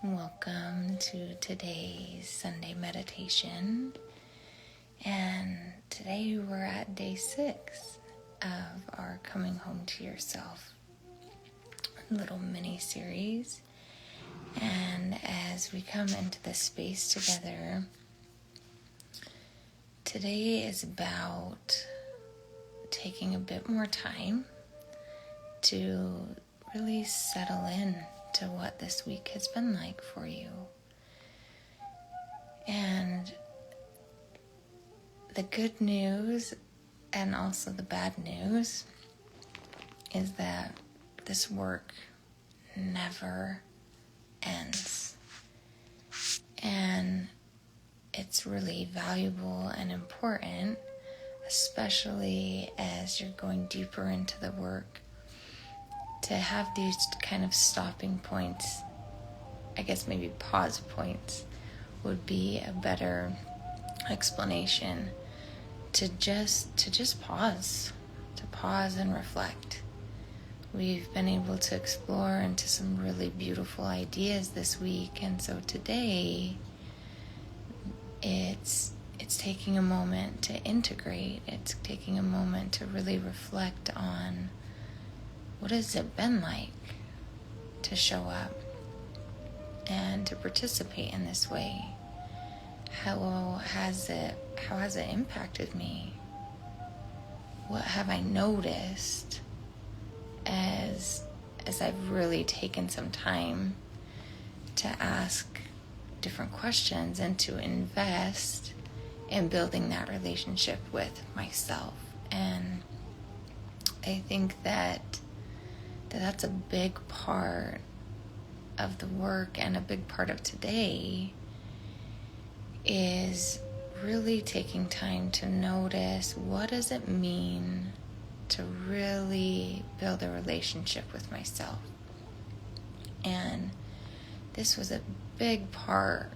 Welcome to today's Sunday meditation. And today we're at day 6 of our Coming Home to Yourself little mini series. And as we come into this space together, today is about taking a bit more time to really settle in to what this week has been like for you. And the good news and also the bad news is that this work never ends. And it's really valuable and important, especially as you're going deeper into the work, to have these kind of stopping points. I guess maybe pause points would be a better explanation. To just pause and reflect. We've been able to explore into some really beautiful ideas this week, and so today it's taking a moment to integrate. It's taking a moment to really reflect on what has it been like to show up and to participate in this way? How has it impacted me? What have I noticed as I've really taken some time to ask different questions and to invest in building that relationship with myself? And I think that's a big part of the work, and a big part of today is really taking time to notice, what does it mean to really build a relationship with myself? And this was a big part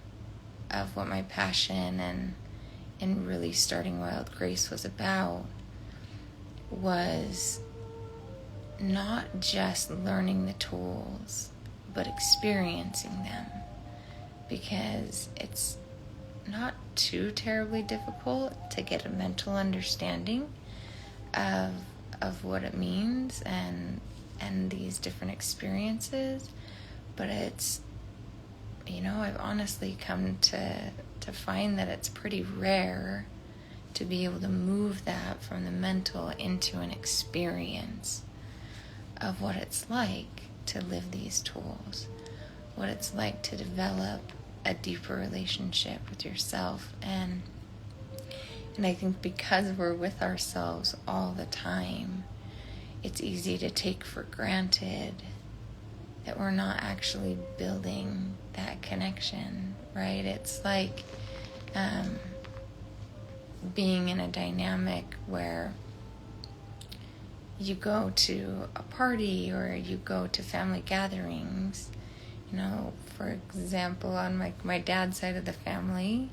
of what my passion and really starting Wild Grace was about, was not just learning the tools, but experiencing them, because it's not too terribly difficult to get a mental understanding of what it means and these different experiences. But it's, I've honestly come to find that it's pretty rare to be able to move that from the mental into an experience of what it's like to live these tools, what it's like to develop a deeper relationship with yourself. And I think because we're with ourselves all the time, it's easy to take for granted that we're not actually building that connection, right? It's like being in a dynamic where you go to a party or you go to family gatherings. For example, on my dad's side of the family,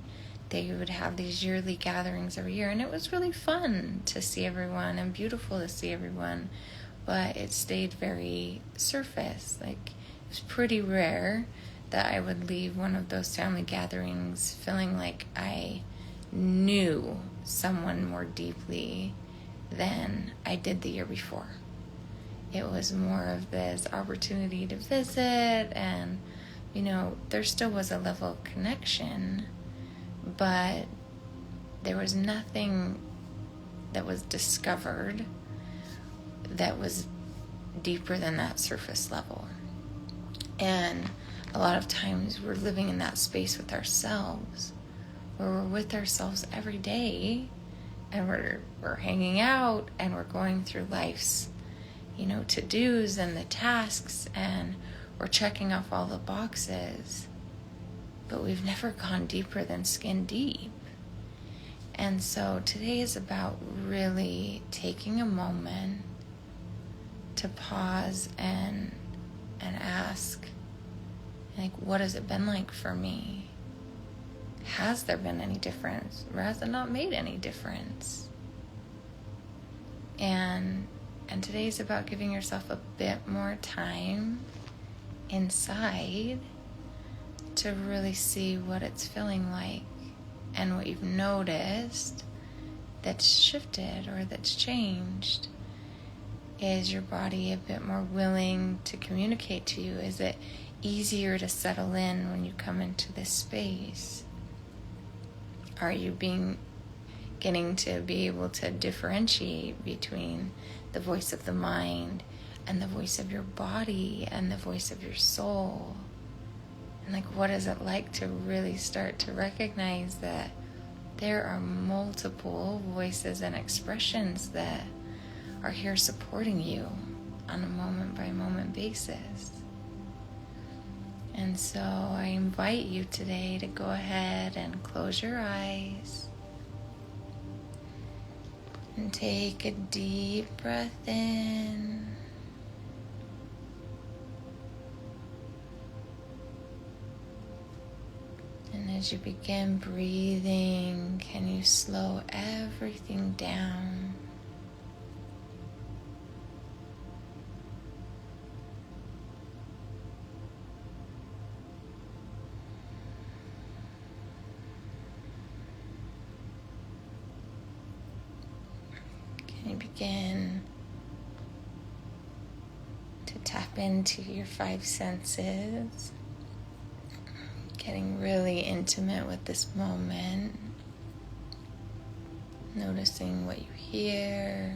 they would have these yearly gatherings every year, and it was really fun to see everyone and beautiful to see everyone, but it stayed very surface. It was pretty rare that I would leave one of those family gatherings feeling like I knew someone more deeply than I did the year before. It was more of this opportunity to visit, and there still was a level of connection, but there was nothing that was discovered that was deeper than that surface level. And a lot of times we're living in that space with ourselves, where we're with ourselves every day, and we're hanging out, and we're going through life's to-dos and the tasks, and we're checking off all the boxes, but we've never gone deeper than skin deep. And so today is about really taking a moment to pause and ask, what has it been like for me? Has there been any difference, or has it not made any difference? And today's about giving yourself a bit more time inside to really see what it's feeling like and what you've noticed that's shifted or that's changed. Is your body a bit more willing to communicate to you? Is it easier to settle in when you come into this space? Are you getting to be able to differentiate between the voice of the mind and the voice of your body and the voice of your soul? And like, what is it like to really start to recognize that there are multiple voices and expressions that are here supporting you on a moment by moment basis? And so I invite you today to go ahead and close your eyes and take a deep breath in. And as you begin breathing, can you slow everything down? Can you begin to tap into your 5 senses? Getting really intimate with this moment, noticing what you hear,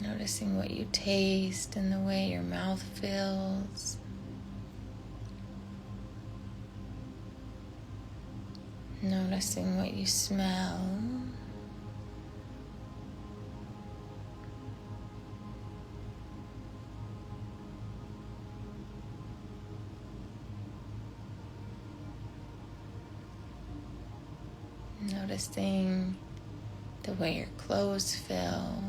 noticing what you taste and the way your mouth feels, noticing what you smell, noticing the way your clothes feel,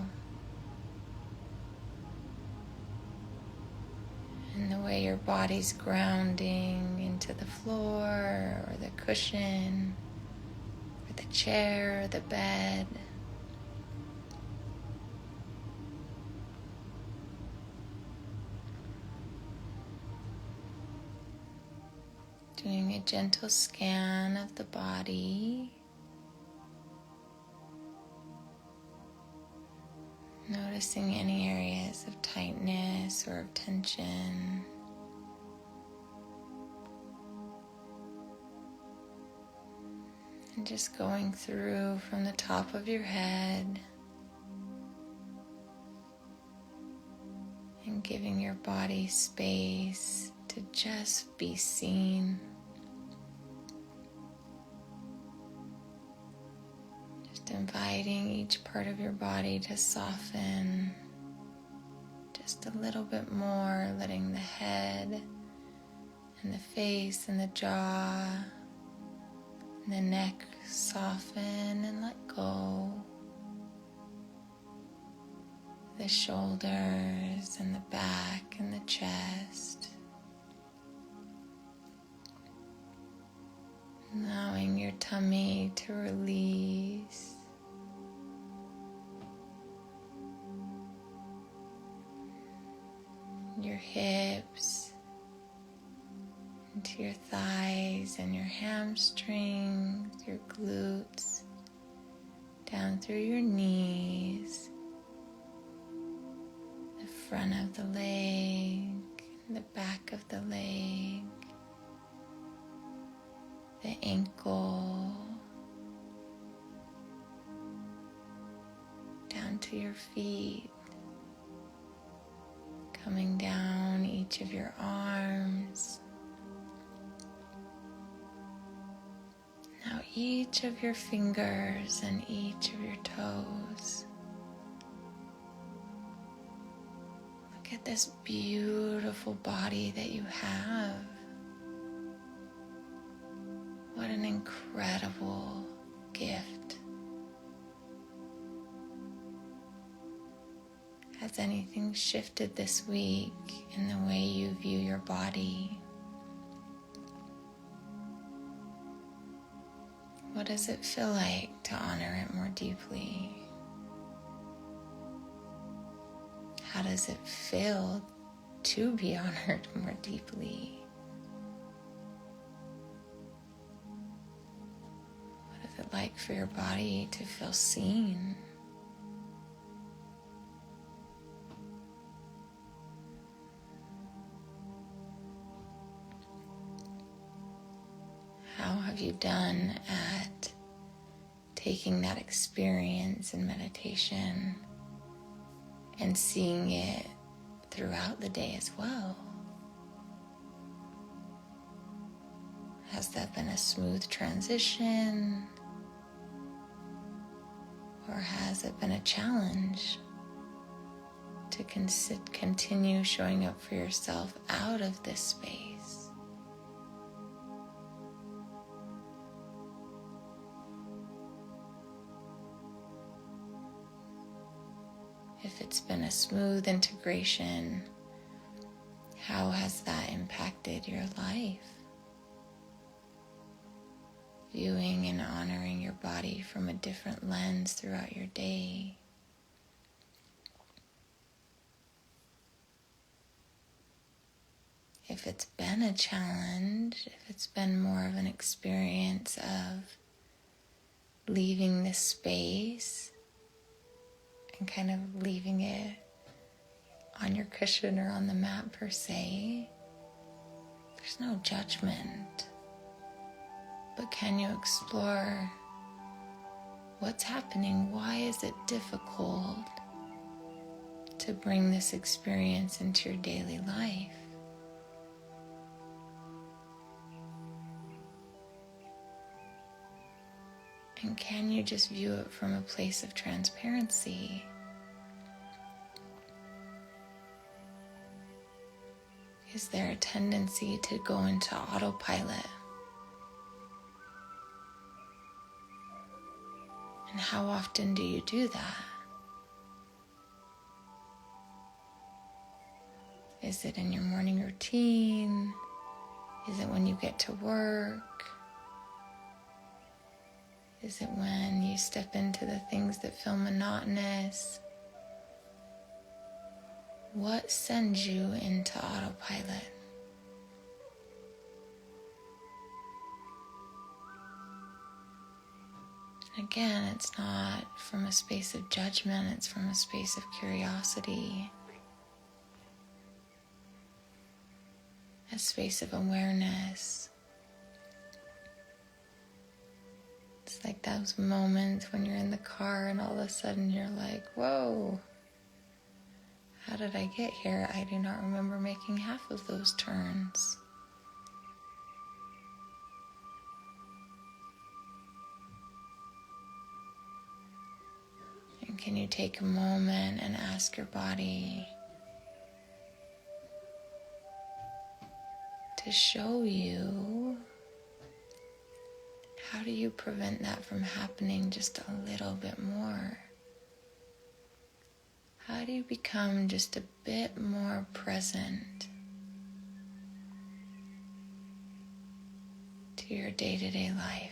and the way your body's grounding into the floor or the cushion or the chair or the bed. Doing a gentle scan of the body. Noticing any areas of tightness or of tension. And just going through from the top of your head and giving your body space to just be seen. Inviting each part of your body to soften just a little bit more, letting the head and the face and the jaw and the neck soften and let go. The shoulders and the back and the chest. Allowing your tummy to release. Your hips into your thighs and your hamstrings, your glutes, down through your knees, the front of the leg, the back of the leg, the ankle, down to your feet, coming down each of your arms. Now each of your fingers and each of your toes. Look at this beautiful body that you have. What an incredible gift. Has anything shifted this week in the way you view your body? What does it feel like to honor it more deeply? How does it feel to be honored more deeply? What is it like for your body to feel seen? How have you done at taking that experience in meditation and seeing it throughout the day as well? Has that been a smooth transition? Or has it been a challenge to continue showing up for yourself out of this space? If it's been a smooth integration, how has that impacted your life? Viewing and honoring your body from a different lens throughout your day. If it's been a challenge, if it's been more of an experience of leaving this space and kind of leaving it on your cushion or on the mat per se, there's no judgment. But can you explore what's happening? Why is it difficult to bring this experience into your daily life? And can you just view it from a place of transparency? Is there a tendency to go into autopilot? And how often do you do that? Is it in your morning routine? Is it when you get to work? Is it when you step into the things that feel monotonous? What sends you into autopilot? Again, it's not from a space of judgment, it's from a space of curiosity, a space of awareness. It's like those moments when you're in the car and all of a sudden you're like, whoa, how did I get here? I do not remember making half of those turns. And can you take a moment and ask your body to show you, how do you prevent that from happening just a little bit more? How do you become just a bit more present to your day-to-day life?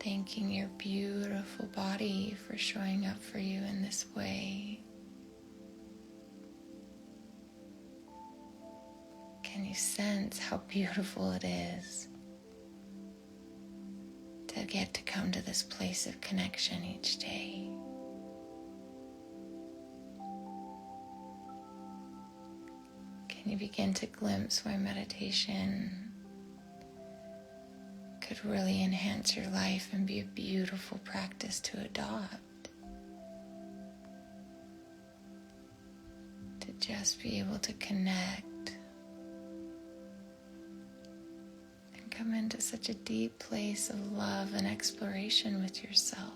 Thanking your beautiful body for showing up for you in this way. Can you sense how beautiful it is to get to come to this place of connection each day? Can you begin to glimpse why meditation could really enhance your life and be a beautiful practice to adopt? To just be able to connect and come into such a deep place of love and exploration with yourself.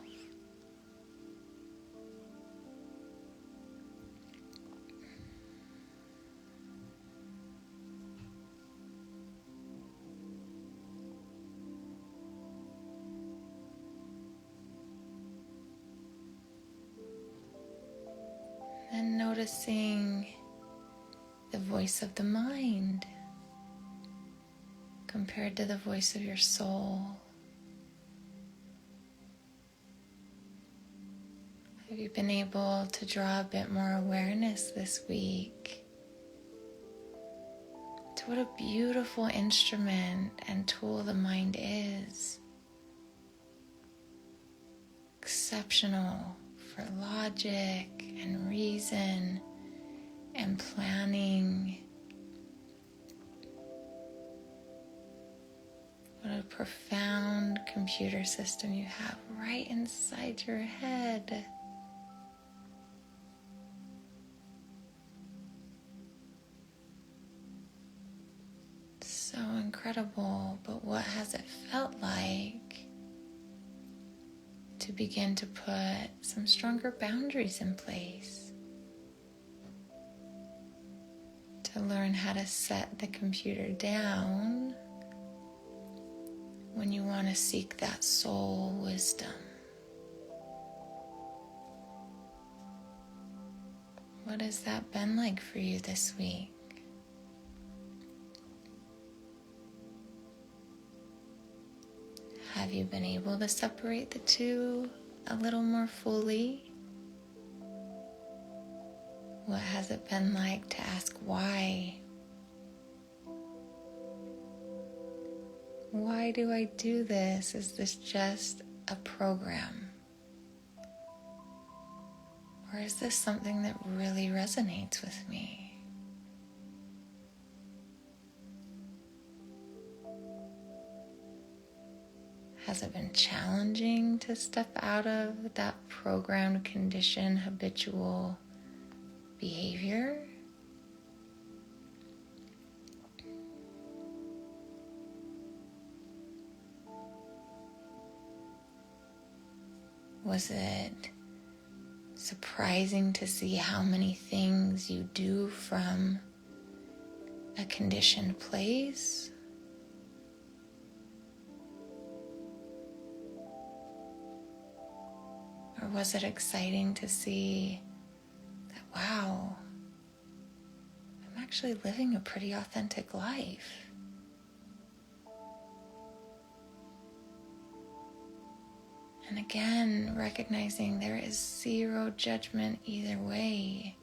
noticing the voice of the mind compared to the voice of your soul? Have you been able to draw a bit more awareness this week to what a beautiful instrument and tool the mind is? Exceptional for logic and reason and planning. What a profound computer system you have right inside your head. So incredible, but what has it felt like to begin to put some stronger boundaries in place? To learn how to set the computer down when you want to seek that soul wisdom. What has that been like for you this week? Have you been able to separate the two a little more fully? What has it been like to ask why? Why do I do this? Is this just a program? Or is this something that really resonates with me? Has it been challenging to step out of that programmed, conditioned, habitual behavior? Was it surprising to see how many things you do from a conditioned place? Or was it exciting to see that, wow, I'm actually living a pretty authentic life? And again, recognizing there is zero judgment either way.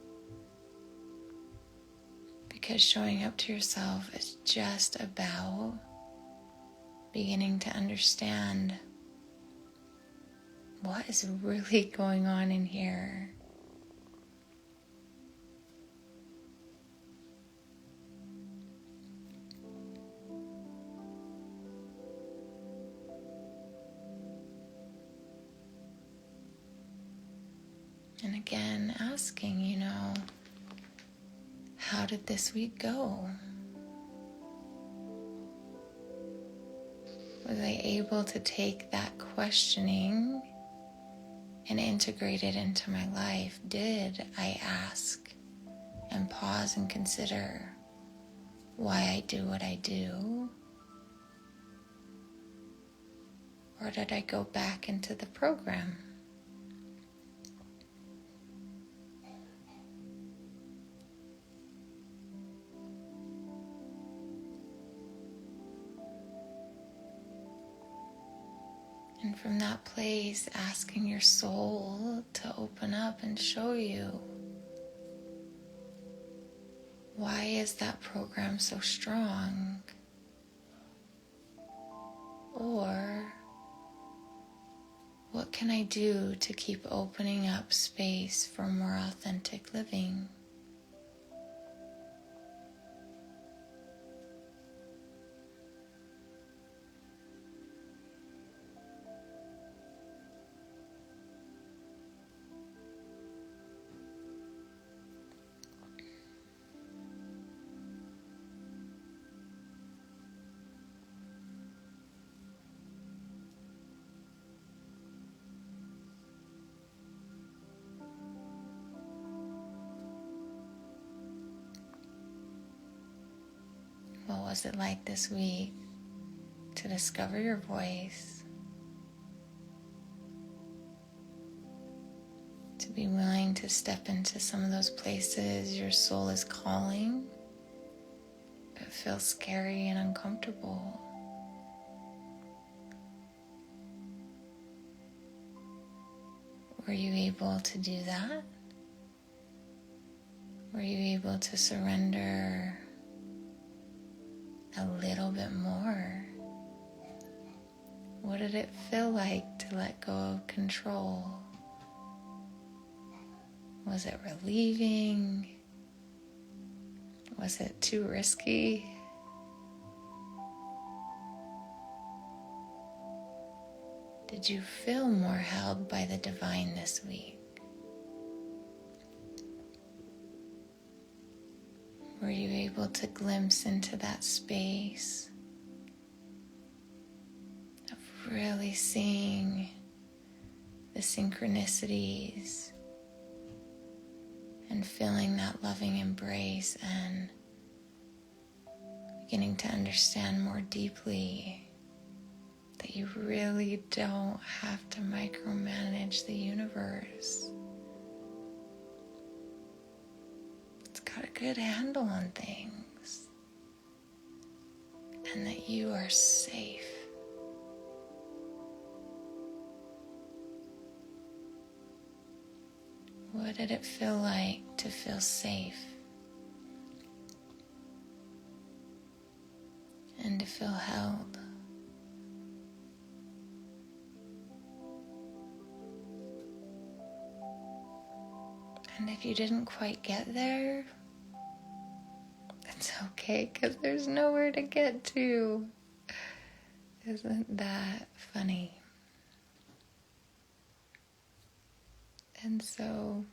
Because showing up to yourself is just about beginning to understand what is really going on in here. And again, asking, how did this week go? Was I able to take that questioning and integrate it into my life? Did I ask and pause and consider why I do what I do? Or did I go back into the program? And from that place, asking your soul to open up and show you, why is that program so strong? Or what can I do to keep opening up space for more authentic living? What was it like this week to discover your voice, to to be willing to step into some of those places your soul is calling, but feel scary and uncomfortable. Were you able to do that? Were you able to surrender a little bit more? What did it feel like to let go of control? Was it relieving? Was it too risky? Did you feel more held by the divine this week? Were you able to glimpse into that space of really seeing the synchronicities and feeling that loving embrace and beginning to understand more deeply that you really don't have to micromanage the universe? It's got a good handle on things, and that you are safe. What did it feel like to feel safe and to feel held? And if you didn't quite get there, it's okay, because there's nowhere to get to. Isn't that funny? And so,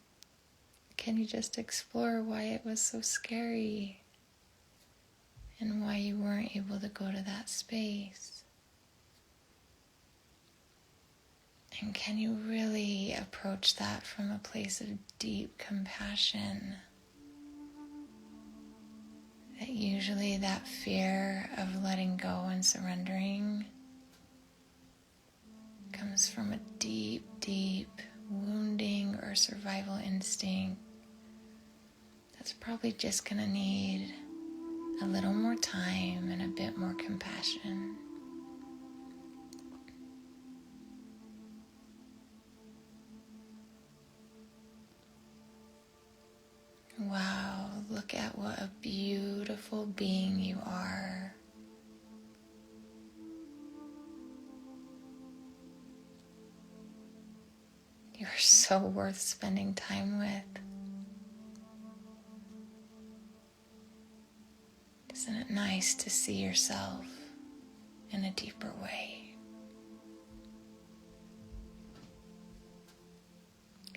can you just explore why it was so scary and why you weren't able to go to that space? And can you really approach that from a place of deep compassion? That usually that fear of letting go and surrendering comes from a deep, deep wounding or survival instinct that's probably just going to need a little more time and a bit more compassion. Wow, look at what a beautiful being you are. You're so worth spending time with. Isn't it nice to see yourself in a deeper way?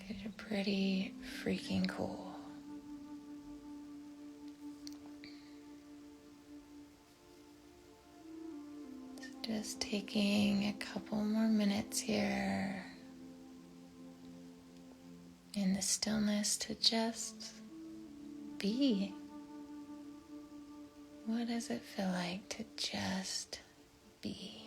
You're pretty freaking cool. Just taking a couple more minutes here in the stillness to just be. What does it feel like to just be?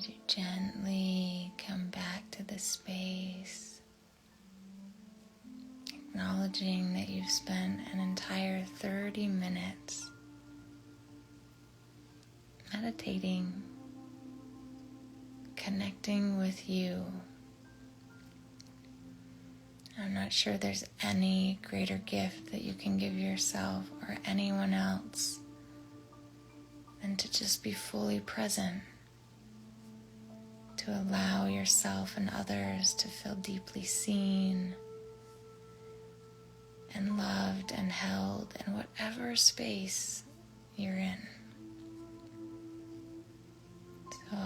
as you gently come back to the space, acknowledging that you've spent an entire 30 minutes meditating, connecting with you. I'm not sure there's any greater gift that you can give yourself or anyone else than to just be fully present, to allow yourself and others to feel deeply seen and loved and held in whatever space you're in. So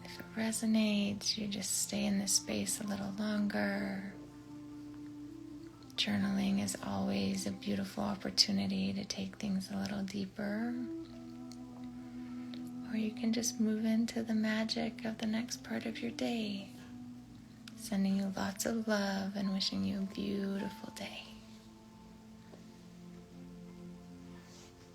if it resonates, you just stay in this space a little longer. Journaling is always a beautiful opportunity to take things a little deeper. Or you can just move into the magic of the next part of your day. Sending you lots of love and wishing you a beautiful day.